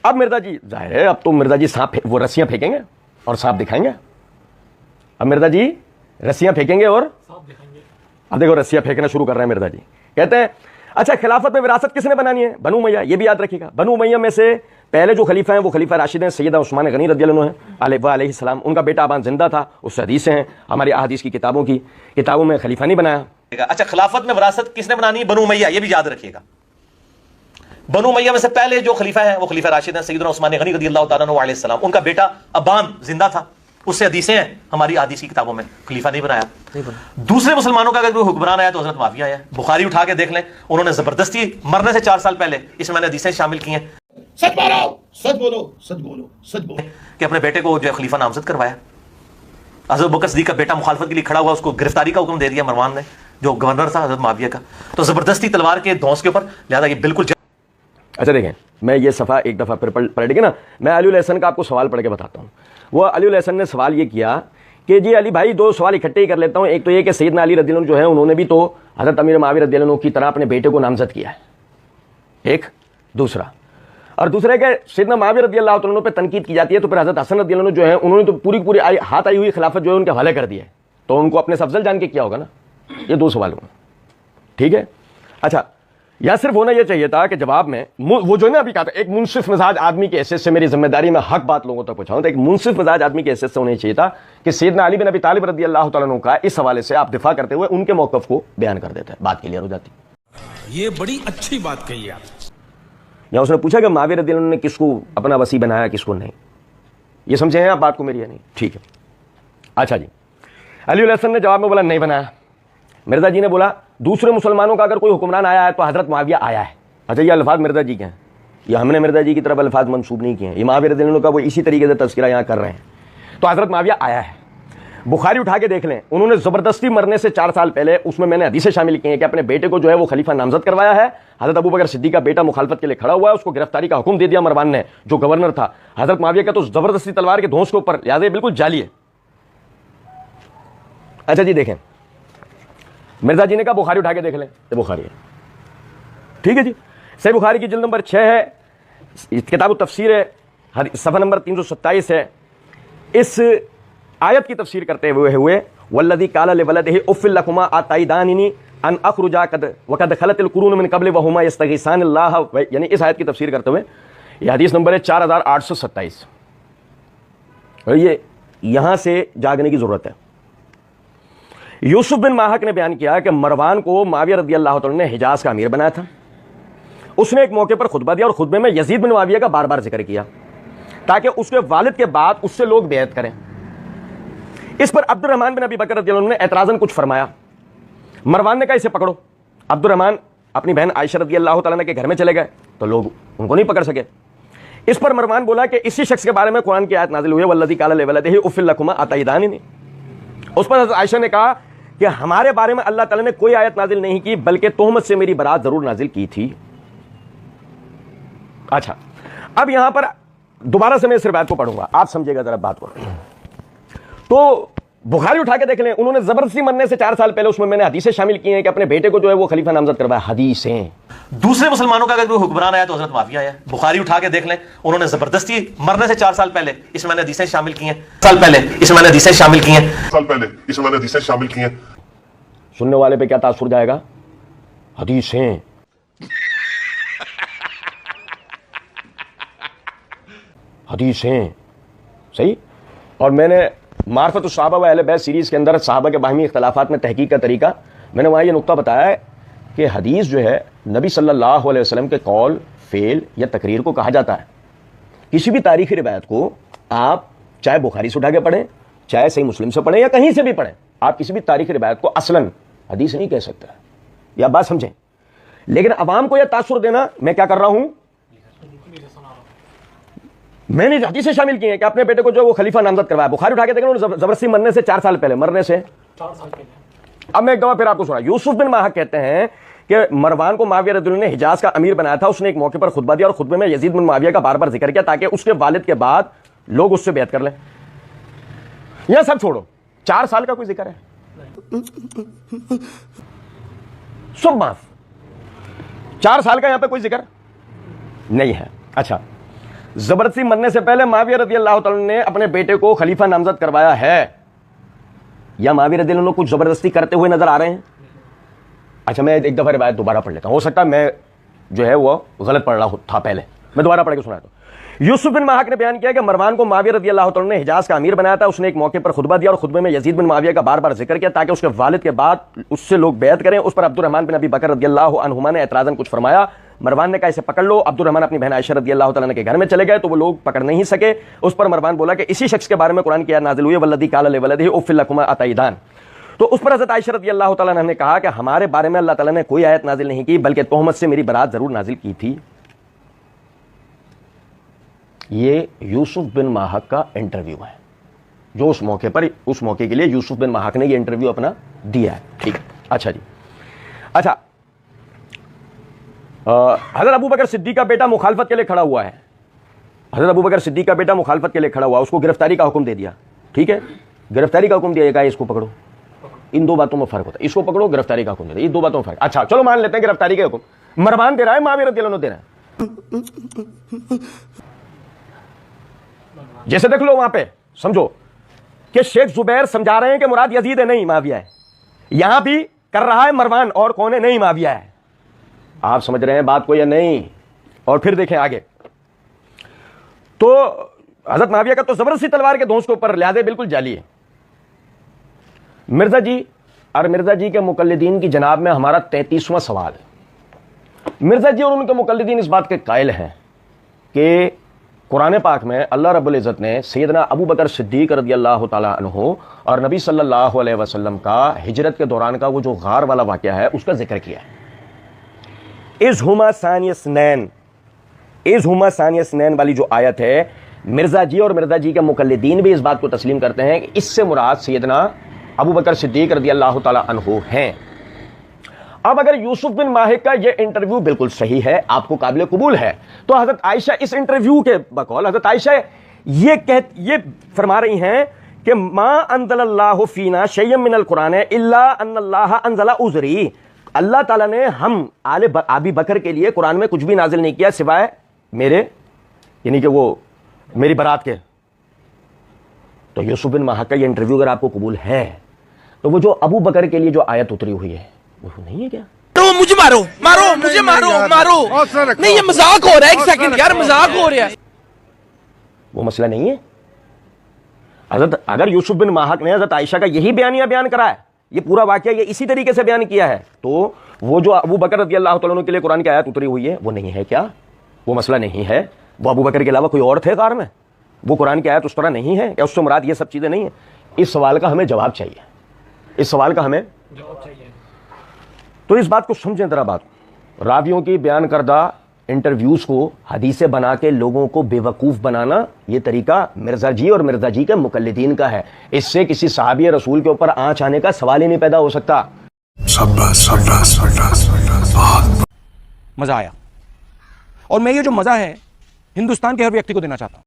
اب مرزا جی ظاہر ہے اب تو مرزا جی سانپ وہ رسیاں پھینکیں گے اور سانپ دکھائیں گے. اب مرزا جی رسیاں پھینکیں گے اور اب دیکھو رسیاں پھینکنا شروع کر رہے ہیں مرزا جی. کہتے ہیں اچھا خلافت میں وراثت کس نے بنانی ہے؟ بنو امیہ. یہ بھی یاد رکھیے گا بنو امیہ میں سے پہلے جو خلیفہ ہیں وہ خلیفہ راشد ہیں سیدنا عثمان غنی رضی اللہ عنہ ہیں علیہ السلام. ان کا بیٹا ابان زندہ تھا, اس سے حدیثیں ہیں ہماری احادیث کی کتابوں میں خلیفہ نہیں بنایا. اچھا خلافت میں وراثت کس نے بنانی ہے؟ بنو امیہ. یہ بھی یاد رکھیے گا بنو امیہ میں سے پہلے جو خلیفہ ہیں وہ خلیفہ راشد ہیں سیدنا عثمان غنی رضی اللہ تعالیٰ عنہ علیہ السلام. ان کا بیٹا ابان زندہ تھا, اس سے حدیثیں ہیں ہماری احادیث کی کتابوں میں. خلیفہ نہیں بنایا. دوسرے مسلمانوں کا اگر کوئی حکمران آیا تو حضرت معاویہ آیا. بخاری اٹھا کے دیکھ لیں, انہوں نے زبردستی مرنے سے 4 سال پہلے اس میں نے حدیثیں شامل کی ہیں. سچ بولو, سچ بولو, سچ بولو, سچ بولو کہ اپنے بیٹے کو جو ہے خلیفہ نامزد کروایا. حضرت بکر صدیق کا بیٹا مخالفت کے لیے کھڑا ہوا, اس کو گرفتاری کا حکم دے دیا مروان نے جو گورنر تھا حضرت معاویہ کا. تو زبردستی تلوار کے دھونس کے اوپر, لہذا یہ بالکل. اچھا دیکھیں میں یہ صفحہ ایک دفعہ پھر پلٹ کے نا میں علی الحسن کا آپ کو سوال پڑھ کے بتاتا ہوں. وہ علی الحسن نے سوال یہ کیا کہ جی علی بھائی 2 سوال اکٹھے ہی کر لیتا ہوں. ایک تو یہ کہ سیدنا علی رضی اللہ عنہ جو ہے انہوں نے بھی تو حضرت امیر معاویہ رضی اللہ عنہ کی طرح اپنے بیٹے کو نامزد کیا ہے, ایک. دوسرا اور دوسرا کہ سیدنا معاویہ رضی اللہ عنہ پہ تنقید کی جاتی ہے تو پھر حضرت حسن رضی اللہ عنہ جو ہے انہوں نے تو پوری ہاتھ آئی ہوئی خلافت جو ہے ان کے حوالے کر دی ہے, تو ان کو اپنے سے افضل جان کے کیا ہوگا نا. یہ 2 سوال ہوں. ٹھیک ہے. اچھا یا صرف ہونا یہ چاہیے تھا کہ جواب میں وہ جو ہے نا ابھی کہا تھا ایک منصف مزاج آدمی کی حیثیت سے میری ذمہ داری میں حق بات لوگوں تک پہنچاؤں, تو ایک منصف مزاج آدمی کی حیثیت سے ہونا چاہیے تھا کہ سیدنا علی بن ابی طالب رضی اللہ تعالیٰ عنہ کا اس حوالے سے آپ دفاع کرتے ہوئے ان کے موقف کو بیان کر دیتے, بات کلیئر ہو جاتی. یہ بڑی اچھی بات کہی آپ. یا اس نے پوچھا کہ معاویہ رضی اللہ عنہ نے کس کو اپنا وصی بنایا کس کو نہیں. یہ سمجھے ہیں آپ بات کو میری یا نہیں؟ ٹھیک ہے. اچھا جی علی الحسن نے جواب میں بولا نہیں بنایا. مرزا جی نے بولا دوسرے مسلمانوں کا اگر کوئی حکمران آیا ہے تو حضرت معاویہ آیا ہے. اچھا یہ الفاظ مرزا جی کے ہیں, یہ ہم نے مرزا جی کی طرف الفاظ منسوب نہیں کیے ہیں, یہ معاویہ رضی اللہ عنہ کا وہ اسی طریقے سے تذکرہ یہاں کر رہے ہیں. تو حضرت معاویہ آیا ہے. بخاری اٹھا کے دیکھ لیں, انہوں نے زبردستی مرنے سے 4 سال پہلے اس میں نے حدیثیں شامل کی ہیں کہ اپنے بیٹے کو جو ہے وہ خلیفہ نامزد کروایا ہے. حضرت ابو بکر صدیق کا بیٹا مخالفت کے لیے کھڑا ہوا ہے, اس کو گرفتاری کا حکم دے دیا مروان نے جو گورنر تھا. حضرت معاویہ کا تو زبردستی تلوار کے دھونس کے اوپر, لہٰذا بالکل جعلی ہے. اچھا جی دیکھیں مرزا جی نے کہا بخاری اٹھا کے دیکھ لیں, یہ بخاری ہے. ٹھیک ہے جی. صحیح بخاری کی جلد نمبر 6 ہے, کتاب التفسیر ہے, صفحہ نمبر 327 ہے. اس آیت کی تفسیر کرتے ہوئے والذی قال لولدہ اف لکما اتعداننی ان اخرجا وقد خلت القرون من قبل وهما یستغیثان اللہ, یعنی اس آیت کی تفسیر کرتے ہوئے یہ حدیث نمبر ہے 4827. یہ یہاں سے جاگنے کی ضرورت ہے. یوسف بن ماہک نے بیان کیا کہ مروان کو معاویہ رضی اللہ عنہ نے حجاز کا امیر بنایا تھا. اس نے ایک موقع پر خطبہ دیا اور خطبے میں یزید بن معاویہ کا بار بار ذکر کیا تاکہ اس کے والد کے بعد اس سے لوگ بیعت کریں. اس پر عبد الرحمن بن ابی بکر رضی اللہ عنہ نے اعتراضاً کچھ فرمایا. مروان نے کہا اسے پکڑو. عبد الرحمن اپنی بہن عائشہ رضی اللہ تعالیٰ عنہ کے گھر میں چلے گئے تو لوگ ان کو نہیں پکڑ سکے. اس پر مروان بولا کہ اسی شخص کے بارے میں قرآن کی آیت نازل ہوئی والذی قال لولدہ اف لکما اتعداننی. اس پر حضرت عائشہ نے کہا کہ ہمارے بارے میں اللہ تعالیٰ نے کوئی آیت نازل نہیں کی بلکہ تہمت سے میری برات ضرور نازل کی تھی. اچھا اب یہاں پر دوبارہ سے میں اس روایت کو پڑھوں گا, آپ سمجھے گا ذرا بات کو. تو بخاری اٹھا کے دیکھ لیں, انہوں نے زبردستی مرنے سے 4 سال پہلے اس میں نے حدیثیں شامل کی ہیں کہ اپنے بیٹے کو جو ہے وہ خلیفہ نامزد کروایا. حدیثیں دوسرے مسلمانوں کا اگر کوئی حکمران آیا تو حضرت معاویہ آیا. بخاری اٹھا کے دیکھ لیں, انہوں نے زبردستی مرنے سے 4 سال پہلے اس میں نے حدیثیں شامل کی ہیں. سننے والے پہ کیا تاثر جائے گا؟ حدیثیں. حدیثیں صحیح. اور میں نے معرفت الصحابہ و اہل بیت سیریز کے اندر صحابہ کے باہمی اختلافات میں تحقیق کا طریقہ میں نے وہاں یہ نقطہ بتایا ہے کہ حدیث جو ہے نبی صلی اللہ علیہ وسلم کے قول فعل یا تقریر کو کہا جاتا ہے. کسی بھی تاریخی روایت کو آپ چاہے بخاری سے اٹھا کے پڑھیں, چاہے صحیح مسلم سے پڑھیں یا کہیں سے بھی پڑھیں, آپ کسی بھی تاریخی روایت کو اصلاً حدیث نہیں کہہ سکتے. یہ آپ بات سمجھیں. لیکن عوام کو یہ تاثر دینا میں کیا کر رہا ہوں, میں نے حدیثیں شامل کی ہیں کہ اپنے بیٹے کو جو وہ خلیفہ نامزد کروایا. بخاری اٹھا کے دیکھیں زبردستی مرنے سے 4 سال پہلے, مرنے سے 4 سال پہلے. اب میں ایک دفعہ پھر آپ کو سنا. یوسف بن ماہک کہتے ہیں کہ مروان کو معاویہ رضی اللہ عنہ نے حجاز کا امیر بنایا تھا. اس نے ایک موقع پر خطبہ دیا اور خطبے میں یزید بن معاویہ کا بار بار ذکر کیا تاکہ اس کے والد کے بعد لوگ اس سے بیعت کر لیں. یہ سب چھوڑو, 4 سال کا کوئی ذکر ہے؟ سب معاف, 4 سال کا یہاں پہ کوئی ذکر نہیں ہے. اچھا زبردستی مرنے سے پہلے معاویہ رضی اللہ تعالیٰ نے اپنے بیٹے کو خلیفہ نامزد کروایا ہے، یا معاویہ رضی اللہ عنہ کچھ زبردستی کرتے ہوئے نظر آ رہے ہیں؟ اچھا میں ایک دفعہ روایت دوبارہ پڑھ لیتا ہوں، ہو سکتا ہے میں جو ہے وہ غلط پڑھ رہا تھا پہلے، میں دوبارہ پڑھ کے سناتا ہوں۔ یوسف بن ماہک نے بیان کیا کہ مروان کو معاویہ رضی اللہ تعالیٰ نے حجاز کا امیر بنایا تھا۔ اس نے ایک موقع پر خطبہ دیا اور خطبے میں یزید بن معاویہ کا بار بار ذکر کیا تاکہ اس کے والد کے بعد اس سے لوگ بیعت کریں۔ اس پر عبد الرحمن بن ابی بکر رضی اللہ عنہما نے اعتراضاً کچھ فرمایا۔ مروان نے کہا اسے پکڑ لو۔ عبد الرحمن اپنی بہن عائشہ رضی اللہ تعالیٰ کے گھر میں چلے گئے تو وہ لوگ پکڑ نہیں سکے۔ اس پر مروان بولا کہ اسی شخص کے بارے میں قرآن کی آیت نازل ہوئی ہے، والذی قال لولدہ اف لکما اتعیدان۔ تو اس پر حضرت عائشہ رضی اللہ تعالیٰ عنہ نے کہا کہ ہمارے بارے میں اللہ تعالیٰ نے کوئی آیت نازل نہیں کی، بلکہ تہمت سے میری برات ضرور نازل کی تھی۔ یہ یوسف بن ماہک کا انٹرویو ہے جو اس موقع پر، اس موقع کے لیے یوسف بن ماہک نے یہ انٹرویو اپنا دیا ہے، ٹھیک ہے۔ اچھا جی، اچھا حضرت ابو بکر صدیق کا بیٹا مخالفت کے لیے کھڑا ہوا ہے، حضرت ابو بکر صدیق کا بیٹا مخالفت کے لیے کھڑا ہوا، اس کو گرفتاری کا حکم دے دیا، ٹھیک ہے، گرفتاری کا حکم دیا، یہ کہا اس کو پکڑو۔ ان دو باتوں میں فرق ہوتا ہے، اس کو پکڑو، گرفتاری کا حکم دے دیا، یہ دو باتوں میں فرق۔ اچھا چلو مان لیتے ہیں گرفتاری کا حکم مروان دے رہا ہے، معاویہ رضی اللہ عنہ دے رہا ہے۔ جیسے دیکھ لو وہاں پہ سمجھو کہ شیخ زبیر سمجھا رہے ہیں کہ مراد یزید ہے، نہیں معاویہ ہے، یہاں بھی کر رہا ہے مروان، اور کون ہے؟ نہیں معاویہ ہے۔ آپ سمجھ رہے ہیں بات کو یا نہیں؟ اور پھر دیکھیں آگے، تو حضرت معاویہ کا تو زبردستی تلوار کے دھونس کے اوپر لحاظ بالکل جعلی ہے۔ مرزا جی اور مرزا جی کے مقلدین کی جناب میں ہمارا 33واں سوال ہے۔ مرزا جی اور ان کے مقلدین اس بات کے قائل ہیں کہ قرآن پاک میں اللہ رب العزت نے سیدنا ابو بکر صدیق رضی اللہ تعالیٰ عنہ اور نبی صلی اللہ علیہ وسلم کا ہجرت کے دوران کا وہ جو غار والا واقعہ ہے اس کا ذکر کیا ہے۔ اذ ہما ثانی اثنین، اذ ہما ثانی اثنین والی جو آیت ہے، مرزا جی اور مرزا جی کے مقلدین بھی اس بات کو تسلیم کرتے ہیں کہ اس سے مراد سیدنا ابو بکر صدیق رضی اللہ تعالیٰ عنہ ہیں۔ اب اگر یوسف بن ماہک کا یہ انٹرویو بالکل صحیح ہے، آپ کو قابل قبول ہے، تو حضرت عائشہ اس انٹرویو کے بقول حضرت عائشہ یہ فرما رہی ہیں کہ ما انزل اللہ فینا شیئا من القرآن الا ان اللہ انزل عذری، اللہ تعالیٰ نے ہم آل ابی بکر کے لیے قرآن میں کچھ بھی نازل نہیں کیا سوائے میرے، یعنی کہ وہ میری برات کے۔ تو یوسف بن ماہک کا یہ انٹرویو اگر آپ کو قبول ہے تو وہ جو ابو بکر کے لیے جو آیت اتری ہوئی ہے وہ نہیں ہے کیا؟ مجھے مارو مارو مجھے مارو مارو، نہیں یہ مذاق ہو رہا ہے، ایک سیکنڈ یار مذاق ہو رہا ہے، وہ مسئلہ نہیں ہے۔ حضرت اگر یوسف بن ماہک نے حضرت عائشہ کا یہی بیانیہ بیان کرا ہے، یہ پورا واقعہ یہ اسی طریقے سے بیان کیا ہے، تو وہ جو ابو بکر رضی اللہ تعالیٰ عنہ کے لیے قرآن کی آیت اتری ہوئی ہے وہ نہیں ہے کیا؟ وہ مسئلہ نہیں ہے؟ وہ ابو بکر کے علاوہ کوئی اور تھے غار میں؟ وہ قرآن کی آیت اس طرح نہیں ہے یا اس سے مراد یہ سب چیزیں نہیں ہیں؟ اس سوال کا ہمیں جواب چاہیے، اس سوال کا ہمیں جواب چاہیے۔ تو اس بات کو سمجھیں ذرا، بات راویوں کی بیان کردہ انٹرویوز کو حدیثیں بنا کے لوگوں کو بے وقوف بنانا، یہ طریقہ مرزا جی اور مرزا جی کے مقلدین کا ہے۔ اس سے کسی صحابی رسول کے اوپر آنچ آنے کا سوال ہی نہیں پیدا ہو سکتا۔ مزہ آیا، اور میں یہ جو مزہ ہے ہندوستان کے ہر ویکتی کو دینا چاہتا ہوں۔